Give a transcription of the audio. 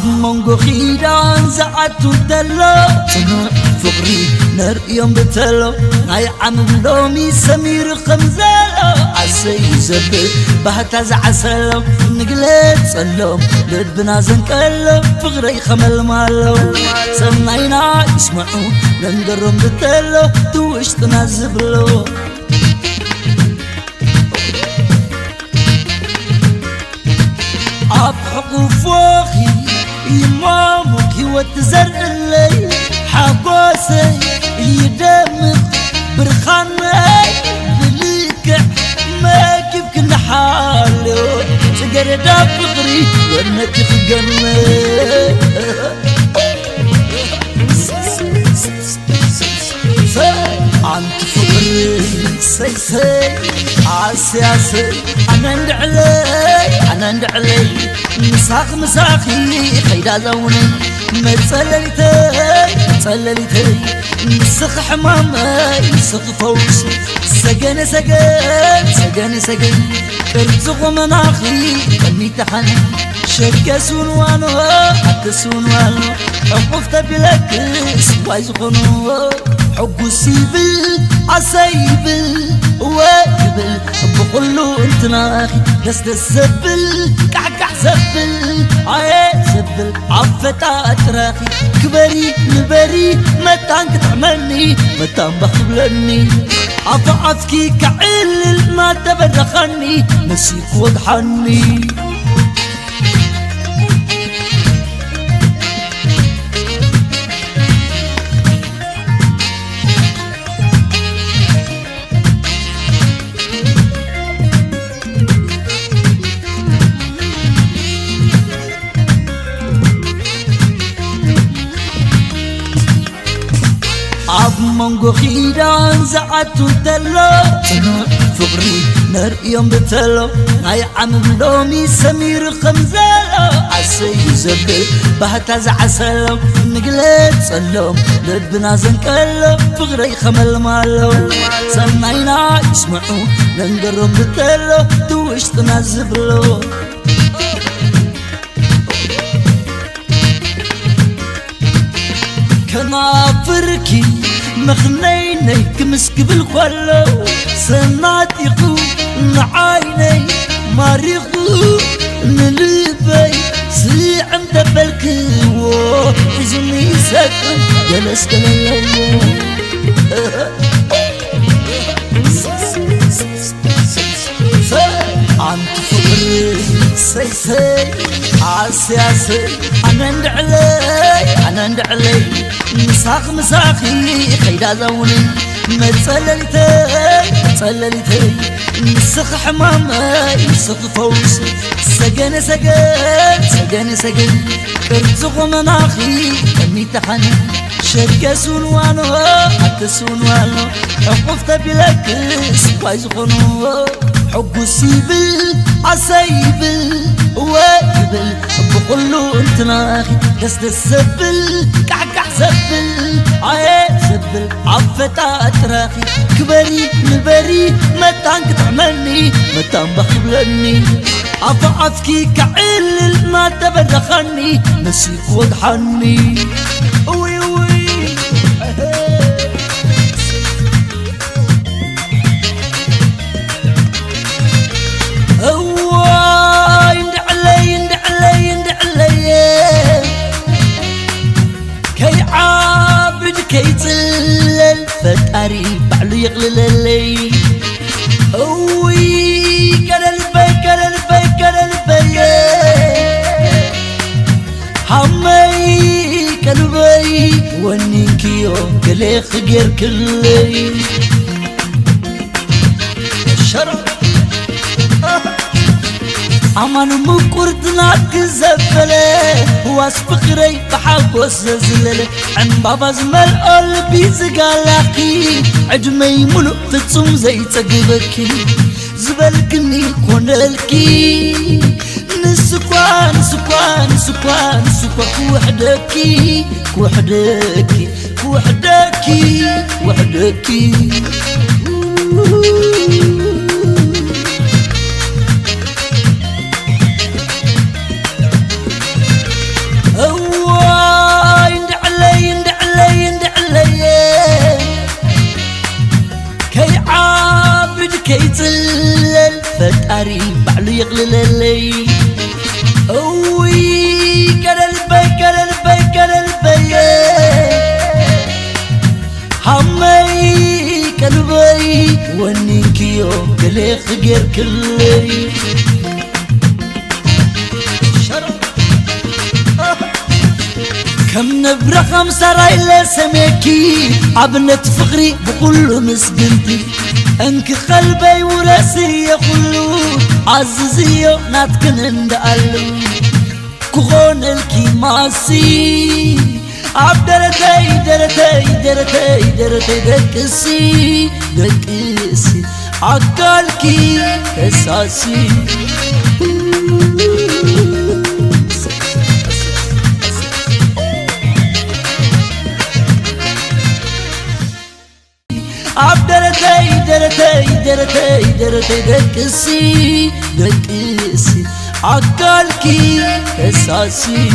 منغو خيدان زعتو دلو صنع فقري نر يوم بتلو ناي عم لومي سمير خمزلو عسي زبل بهتاز عسلو نقلت صلوم لدبنا زنكلو فقري خمل مالو سمعينا يسمعون ننقرم بتلو توش تنازبلو أبحق فوقي إمامك وتزرع الليل حقوسي يدمق برخاني بليك ما كيف كنا حالو سقر داب فقري ورنتي خقرني أنت فقري سي عسي أنا ندعلي مساخي خيدا زوني ما تسللتي مسخ حمامي مسخ فوسي سجن ارزق مناخي كني تحني شك سنوانو حتى سنوانو عقفت بلكس وايزخنو حب سيبل عسيبل واقبل بقولو انت ناخي بس تسبل كعكع سبل عايز سبل عفتا اتراخي كبري نبري متان تعملني متان بخبلني عفعفكي كعل ما تبرخني مسيك وضحني منغو خيدان زعتو دلو صنع فقري نر يوم بتلو ناي عم لومي سمير خمزلو عسي زبل بهتاز عسلو نقلت صلوم لبنا زنكلو فقري خمل مالو سمعينا يسمعون ننقرم بتلو توش تنازبلو كنافركي مخنيني كمسك بالخلو سناتيقو نعايني ماريقو نلبي سيعم دبلكو إزمي سكن جلس كليو أنت فقري سي عسي أنا ندعلي مساخي خيدا زوني ما تسللتي مسخ حمامي مسخ فوسي سجن ارزق مناخي كني تحني شك سنوانو حتى سنوانو عقفت بلكس وايزخنو حب سيبل عسيبل واقبل بقولو انت ناخي بس تسبل كعكع سبل عايز سبل عفتا اتراخي كبري نبري متان تعملني متان بخبلني عفعفكي كعل ما تبرخني مسيك وضحني وي كي تلل فتاري بعلو يغلل لي اوي كرلبي حمي كلبي ونيكيو كليخ غير كلي الشرف أمان مقردنا كزفله واسفقري بحقوس زلله عن بابا زمل قلبي زقالاقي عدمي ملو تتصم زي تقبكي زبلكني كونلكي نسكوان وحدكي فتاري بعلو يقلل لي اوي كلبي كلبي كلبي همي كلبي ونيك يوم كليخ غير كلي كم نبرة خمسة رايلة سميكي عبنت فخري بكل مسجنتي انك قلبي وراسي كله عززيو ناتكن اندقلو كغون الكيماسي عبدرتي درتي درتي درتي دكسي دكسي عقالكي اساسي عبدرتي درتي درتي درتي دكسي دكسي عقالكي اساسي